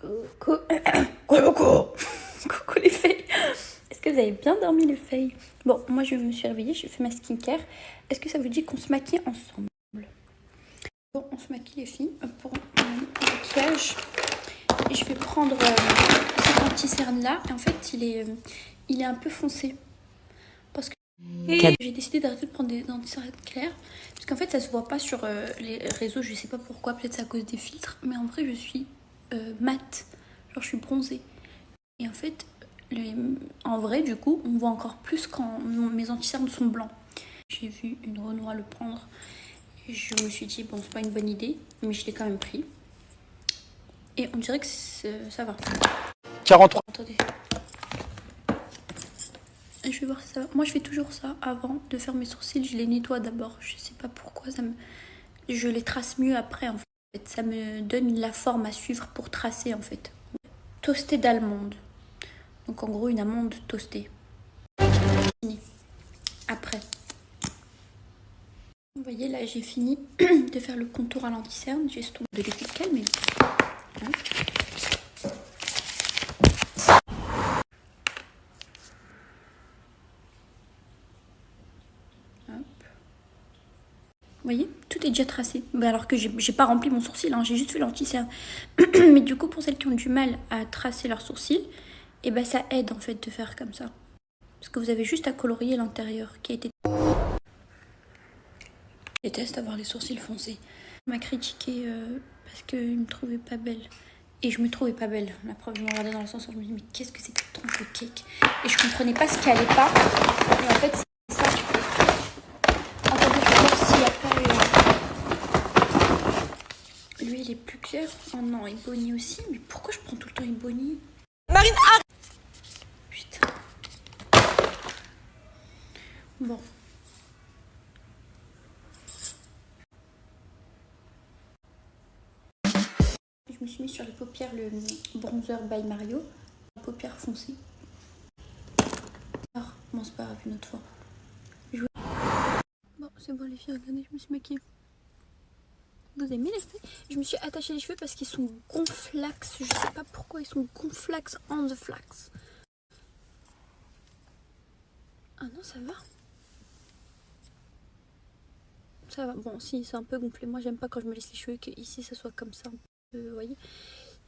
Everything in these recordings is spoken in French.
Coucou. Coucou. Coucou les filles. Est-ce que vous avez bien dormi les filles? Bon, moi je me suis réveillée, j'ai fait ma skincare. Est-ce que ça vous dit qu'on se maquille ensemble? Bon, on se maquille les filles pour mon maquillage. Et je vais prendre cet anti-cerne là. Et en fait, il est un peu foncé. Parce que j'ai décidé d'arrêter de prendre des anti-cernes clairs. Parce qu'en fait, ça se voit pas sur les réseaux. Je sais pas pourquoi, peut-être c'est à cause des filtres. Mais en vrai, je suis mate. Genre, je suis bronzée. Et en fait, en vrai, du coup, on voit encore plus quand mes anti-cernes sont blancs. J'ai vu une Renoir le prendre. Et je me suis dit, bon, c'est pas une bonne idée. Mais je l'ai quand même pris. Et on dirait que ça va. 43. Attendez. Je vais voir si ça va. Moi, je fais toujours ça avant de faire mes sourcils. Je les nettoie d'abord. Je sais pas pourquoi. Je les trace mieux après, en fait. Ça me donne la forme à suivre pour tracer, en fait. Toasté d'almande. Donc, en gros, une amande toastée. Fini. Après. Vous voyez, là, j'ai fini de faire le contour à l'anti-cerne. J'ai stoppé de liquide calme. Hein. Vous voyez, tout est déjà tracé. Bah alors que j'ai pas rempli mon sourcil, hein, j'ai juste fait l'anti-cerne. Mais du coup, pour celles qui ont du mal à tracer leurs sourcils, et ben ça aide en fait de faire comme ça. Parce que vous avez juste à colorier l'intérieur qui a été... Je déteste avoir les sourcils foncés. On m'a critiqué parce qu'il me trouvait pas belle. Et je me trouvais pas belle. La preuve, je me regardais dans le sens où je me disais, mais qu'est-ce que c'est que cette tronche de cake? Et je comprenais pas ce qui allait pas. Et en fait, c'est ça. Attendez, je vais voir s'il n'y a pas... Lui, il est plus clair. Oh non, Ebony aussi. Mais pourquoi je prends tout le temps Ebony? Marine, arrête! Putain. Bon. Je me suis mis sur les paupières le bronzer by Mario. Paupières foncées. Ah, bon, c'est pas grave, une autre fois. Bon, c'est bon les filles, regardez, je me suis maquillée. Vous aimez les cheveux? Je me suis attachée les cheveux parce qu'ils sont gonflax. Je sais pas pourquoi ils sont gonflax on the flax. Ah non, ça va. Ça va. Bon, si, c'est un peu gonflé. Moi, j'aime pas quand je me laisse les cheveux que ici ça soit comme ça. Vous voyez?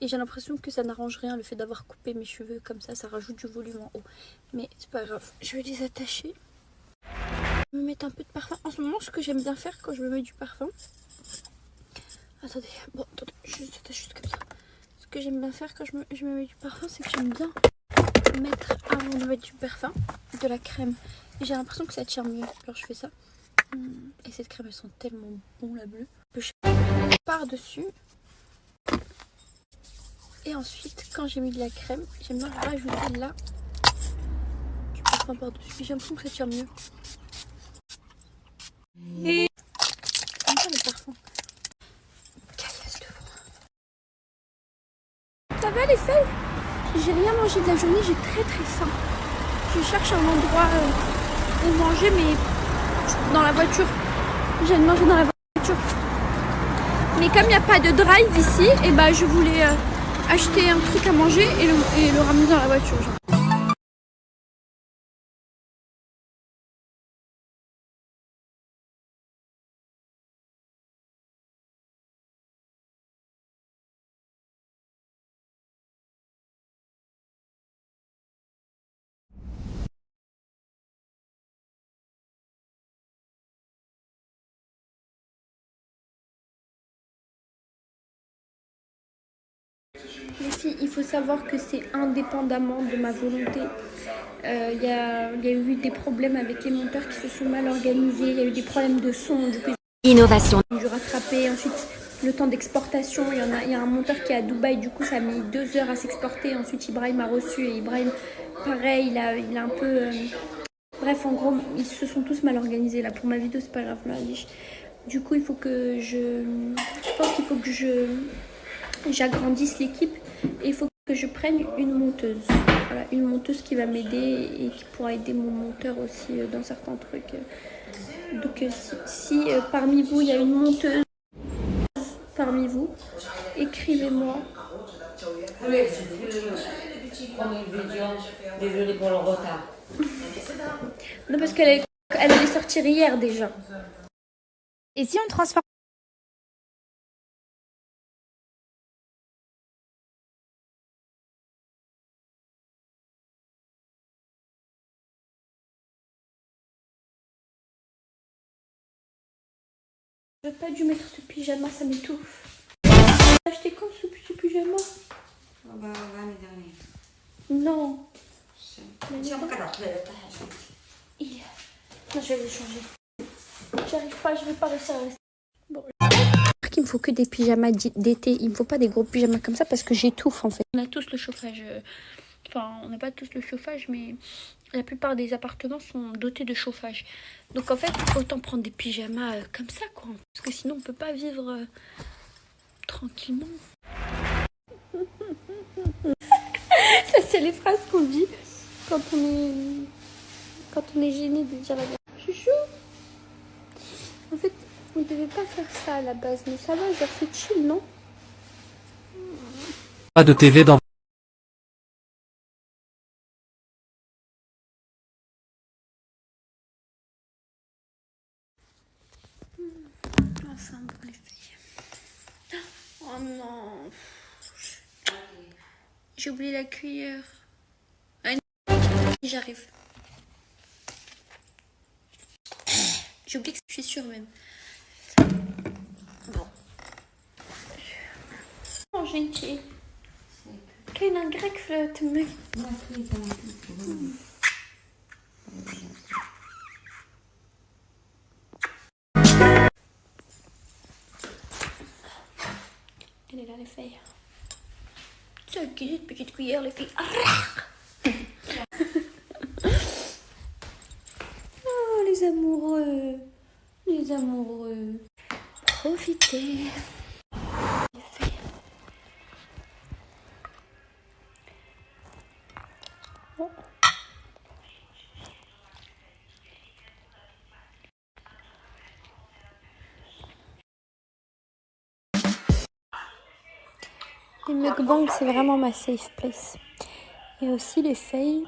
Et j'ai l'impression que ça n'arrange rien le fait d'avoir coupé mes cheveux comme ça rajoute du volume en haut. Mais c'est pas grave. Je vais les attacher. Je vais me mettre un peu de parfum. En ce moment, ce que j'aime bien faire quand je me mets du parfum. Attendez, bon, attendez, je les attache juste comme ça. Ce que j'aime bien faire quand je me mets du parfum, c'est que j'aime bien mettre, avant de mettre du parfum, de la crème. Et j'ai l'impression que ça tient mieux. Alors je fais ça. Et cette crème, elle sent tellement bon, la bleue. Par-dessus. Et ensuite, quand j'ai mis de la crème, j'aime bien rajouter là du parfum par-dessus. J'ai l'impression que ça tient mieux. Et j'aime pas le parfum. Caillasse de froid. Ça va les filles? J'ai rien mangé de la journée, j'ai très faim. Je cherche un endroit où manger, mais dans la voiture. J'aime manger dans la voiture. Mais comme il n'y a pas de drive ici, et bah je voulais acheter un truc à manger et le ramener dans la voiture. Genre. Les filles, il faut savoir que c'est indépendamment de ma volonté. Il y a eu des problèmes avec les monteurs qui se sont mal organisés. Il y a eu des problèmes de son. Du coup, Innovation. j'ai dû rattraper. Ensuite, le temps d'exportation. Il y a un monteur qui est à Dubaï. Du coup, ça a mis 2 heures à s'exporter. Ensuite, Ibrahim a reçu. Et Ibrahim, pareil, il a un peu... Bref, en gros, ils se sont tous mal organisés. Là, pour ma vidéo, c'est pas grave. Du coup, il faut que je pense qu'il faut que j'agrandisse l'équipe et il faut que je prenne une monteuse. Voilà, une monteuse qui va m'aider et qui pourra aider mon monteur aussi dans certains trucs. Donc si parmi vous il y a une monteuse parmi vous, Écrivez-moi. Oui, première vidéo, désolé pour le retard. Non, parce qu'elle allait sortir hier déjà. Et si on transforme J'aurais pas dû mettre ce pyjama, ça m'étouffe. T'as acheté quand ce pyjama? l'année dernière. Non. Tiens, regarde, Il... Non, je vais les changer. J'arrive pas, je vais pas réussir à rester. Bon. Il me faut que des pyjamas d'été. Il me faut pas des gros pyjamas comme ça parce que j'étouffe en fait. On a tous le chauffage. Enfin, on n'a pas tous le chauffage, mais la plupart des appartements sont dotés de chauffage. Donc en fait, autant prendre des pyjamas comme ça, quoi. Parce que sinon, on peut pas vivre tranquillement. Ça, c'est les phrases qu'on dit quand on est gêné de dire la vérité. Chouchou. En fait, on devait pas faire ça à la base, mais ça va, genre c'est chill, non? Pas de TV dans Enfin, bon, les filles. Oh non. J'ai oublié la cuillère. Ah, j'arrive. J'ai oublié que je suis sûre même. Bon. Oh, gentil. Qu'est-ce un grec flotte, mec. Elle est là, les filles. C'est une petite cuillère, les filles. Oh, les amoureux. Les amoureux. Profitez. Les filles. Oh. Les mukbangs, c'est vraiment ma safe place. Et aussi les filles.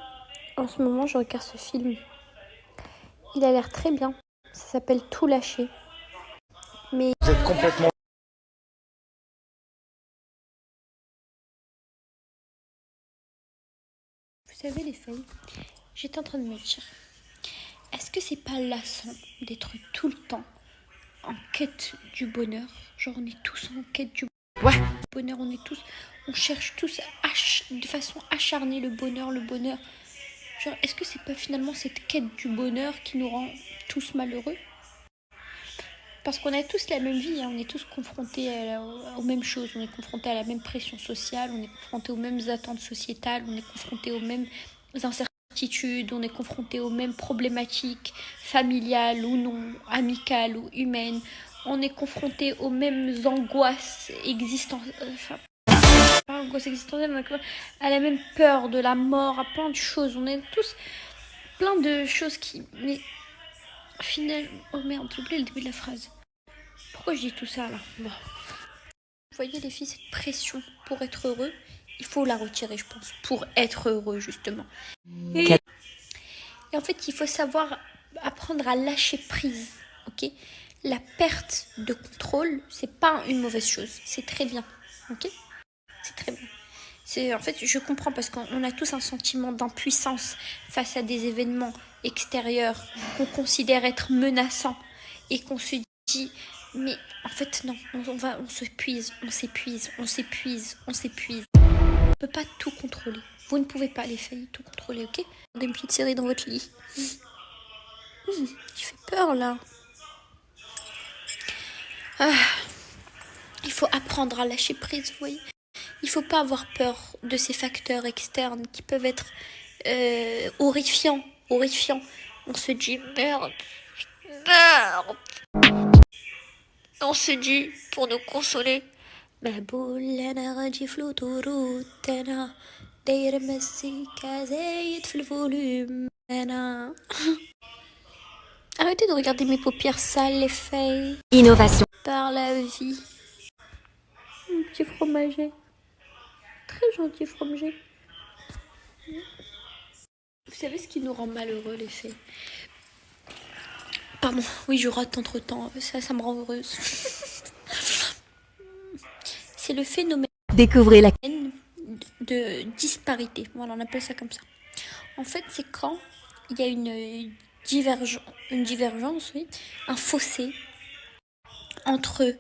En ce moment, je regarde ce film. Il a l'air très bien. Ça s'appelle Tout lâcher. Mais Vous êtes complètement... vous savez les filles, j'étais en train de me dire, est-ce que c'est pas lassant d'être tout le temps en quête du bonheur? Genre on est tous en quête du bonheur, on cherche tous de façon acharnée le bonheur. Genre est-ce que c'est pas finalement cette quête du bonheur qui nous rend tous malheureux? Parce qu'on a tous la même vie, hein. On est tous confrontés aux mêmes choses, on est confrontés à la même pression sociale, on est confrontés aux mêmes attentes sociétales, on est confrontés aux mêmes incertitudes, on est confrontés aux mêmes problématiques familiales ou non, amicales ou humaines, on est confrontés aux mêmes angoisses existentielles, à la même peur de la mort, à plein de choses, on est tous plein de choses qui... Mais finalement... Oh merde, j'ai oublié le début de la phrase. Pourquoi je dis tout ça là? Bon. Vous voyez les filles, cette pression pour être heureux, il faut la retirer je pense, pour être heureux justement. Et en fait il faut savoir apprendre à lâcher prise, ok? La perte de contrôle, c'est pas une mauvaise chose, c'est très bien, ok? C'est très bien. En fait je comprends parce qu'on a tous un sentiment d'impuissance face à des événements extérieurs qu'on considère être menaçants et qu'on se dit... Mais en fait, non, on s'épuise. On peut pas tout contrôler. Vous ne pouvez pas, les filles, tout contrôler, ok? Regardez une petite série dans votre lit. Il fait peur, là. Il faut apprendre à lâcher prise, vous voyez? Il faut pas avoir peur de ces facteurs externes qui peuvent être horrifiants. On se dit, merde. On se dit, pour nous consoler, arrêtez de regarder mes paupières sales, les filles. innovation Par la vie. petit fromager. Très gentil fromager. Vous savez ce qui nous rend malheureux, les fées? Pardon, oui, je rate entre temps. Ça me rend heureuse. C'est le phénomène Découvrez la de disparité. Voilà, on appelle ça comme ça. En fait, c'est quand il y a une divergence, oui, un fossé entre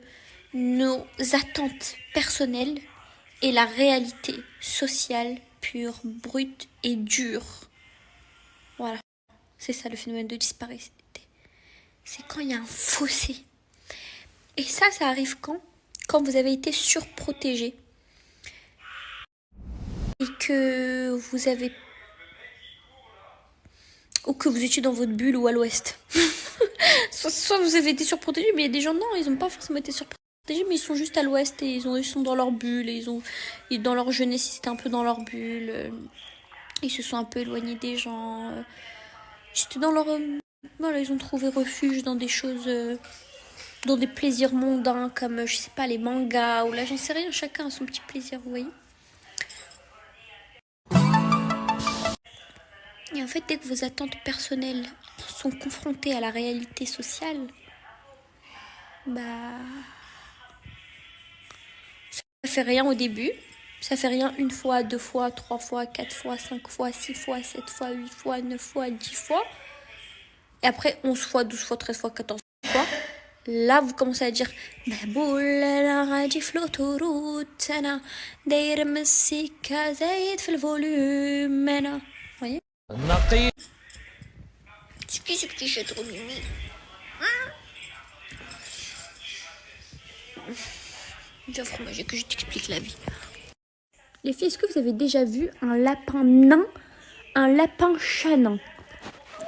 nos attentes personnelles et la réalité sociale, pure, brute et dure. Voilà, c'est ça le phénomène de disparité. C'est quand il y a un fossé. Et ça arrive quand vous avez été surprotégé. Et que vous avez... ou que vous étiez dans votre bulle ou à l'ouest. soit vous avez été surprotégé, mais il y a des gens, non, ils n'ont pas forcément été surprotégés, mais ils sont juste à l'ouest et ils sont dans leur bulle. Et dans leur jeunesse, ils étaient un peu dans leur bulle. Ils se sont un peu éloignés des gens. C'était dans leur... voilà, ils ont trouvé refuge dans des choses... dans des plaisirs mondains comme, je sais pas, les mangas ou là, j'en sais rien, chacun a son petit plaisir, vous voyez. Et en fait, dès que vos attentes personnelles sont confrontées à la réalité sociale, bah... ça fait rien au début. Ça fait rien une fois, 2 fois, 3 fois, 4 fois, 5 fois, 6 fois, 7 fois, 8 fois, 9 fois, 10 fois. Et après, 11 fois, 12 fois, 13 fois, 14 fois. Là, vous commencez à dire محبول انا غادي في l'autoroute انا داير مسيكا زايد في الفوليوم انا. Voyez? نقي C'est qui ce petit chat trop mimi? Viens fromager que je t'explique la vie. Les filles, est-ce que vous avez déjà vu un lapin nain, un lapin chat nain?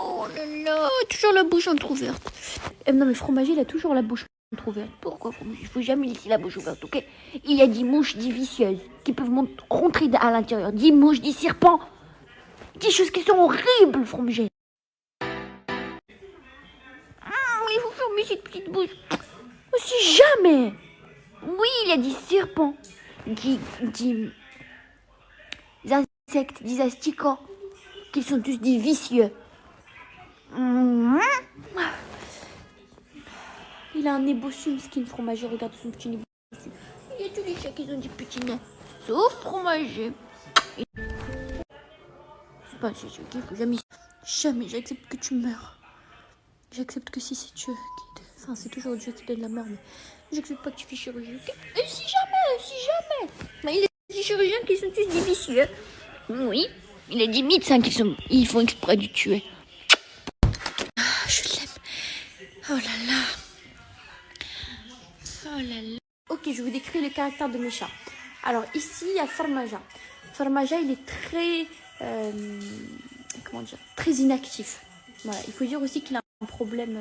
Oh là là, toujours la bouche entrouverte. Non mais fromager, il a toujours la bouche entrouverte. Pourquoi fromager? Il faut jamais laisser la bouche ouverte, ok? Il y a 10 mouches, 10 vicieuses qui peuvent rentrer à l'intérieur. 10 mouches, 10 serpents. 10 choses qui sont horribles, fromager. Il faut fermer cette petite bouche. Aussi jamais. Oui, il y a 10 serpents. 10 insectes, 10 asticots. Qui sont tous des vicieux. Il a un nez bossu, skin fromager, regarde son petit nez bossu. Il y a tous les chats qui ont des petits nez, sauf fromager. C'est pas un chat qui faut jamais j'accepte que tu meurs. J'accepte que si c'est Dieu qui te... Enfin, c'est toujours Dieu qui donne la mort, mais j'accepte pas que tu fais chirurgie, ok? Et si jamais mais il y a des chirurgiens qui sont tous des vicieux. Oui, il y a des médecins ils font exprès de tuer. Je l'aime. Oh là là. Oh là là. Ok, je vous décris le caractère de mes chats. Alors ici, il y a Farmaja. Farmaja, il est très... comment dire? Très inactif. Voilà, il faut dire aussi qu'il a un problème...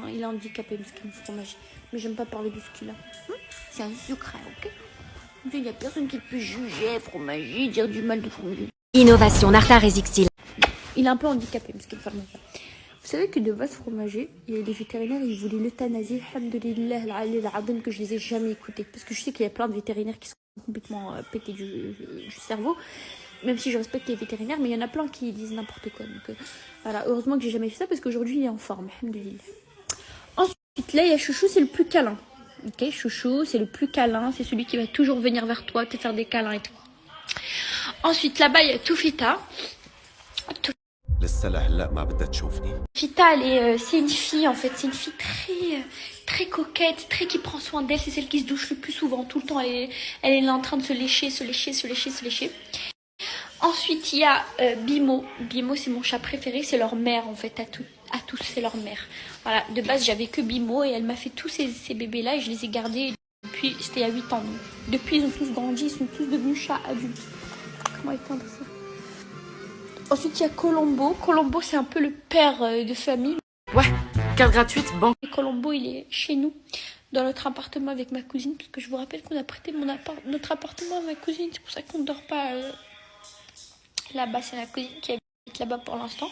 il est handicapé, parce qu'il est fromage. Mais j'aime pas parler de ce qu'il a. C'est un secret, ok? Il n'y a personne qui peut juger fromager, dire du mal de fromager. Innovation Nartar et Zixil. Il est un peu handicapé, parce qu'il est Farmaja. Vous savez que de base fromager, les vétérinaires, ils voulaient l'euthanasier. Alhamdulillah, al-azim, que je les ai jamais écoutés. Parce que je sais qu'il y a plein de vétérinaires qui sont complètement pétés du cerveau. Même si je respecte les vétérinaires, mais il y en a plein qui disent n'importe quoi. Donc voilà, heureusement que j'ai jamais fait ça parce qu'aujourd'hui il est en forme. Alhamdulillah. Ensuite, là il y a Chouchou, c'est le plus câlin. Ok, Chouchou, c'est le plus câlin. C'est celui qui va toujours venir vers toi, te faire des câlins et tout. Ensuite, là-bas il y a Toufita. Fita, c'est une fille en fait, c'est une fille très coquette, qui prend soin d'elle, c'est celle qui se douche le plus souvent, tout le temps, elle est là en train de se lécher. Ensuite, il y a Bimo. Bimo, c'est mon chat préféré, c'est leur mère en fait, à tous, c'est leur mère. Voilà, de base, j'avais que Bimo et elle m'a fait tous ces bébés-là et je les ai gardés depuis, c'était il y a 8 ans. Depuis, ils ont tous grandi, ils sont tous devenus chats adultes. Comment éteindre ça? Ensuite, il y a Colombo. Colombo, c'est un peu le père de famille. Ouais, carte gratuite, banque. Et Colombo, il est chez nous, dans notre appartement avec ma cousine. Parce que je vous rappelle qu'on a prêté notre appartement à ma cousine. C'est pour ça qu'on ne dort pas là-bas. C'est la cousine qui habite là-bas pour l'instant.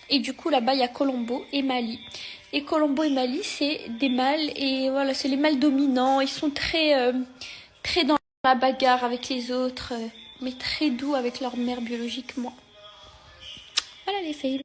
Et du coup, là-bas, il y a Colombo et Mali. Et Colombo et Mali, c'est des mâles. Et voilà, c'est les mâles dominants. Ils sont très très dans la bagarre avec les autres, mais très doux avec leur mère biologique, moi. Voilà les fails.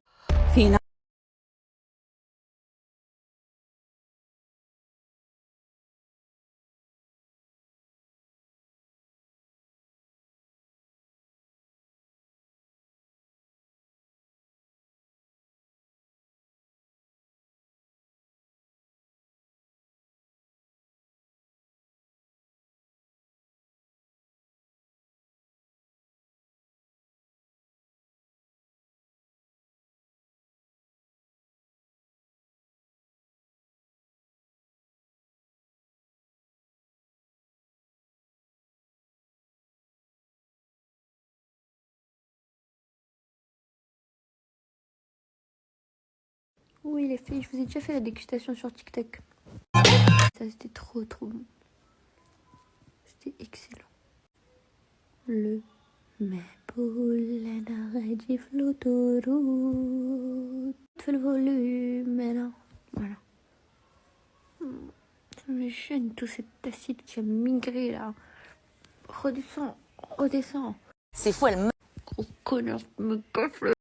Oui les filles, je vous ai déjà fait la dégustation sur TikTok. Ça c'était trop bon. C'était excellent. Le Meboulen arrêt l'autoroute. Fais le volume maintenant. Voilà. Ça me gêne tout cet acide qui a migré là. Redescends. C'est fou, elle Gros connard, me casse le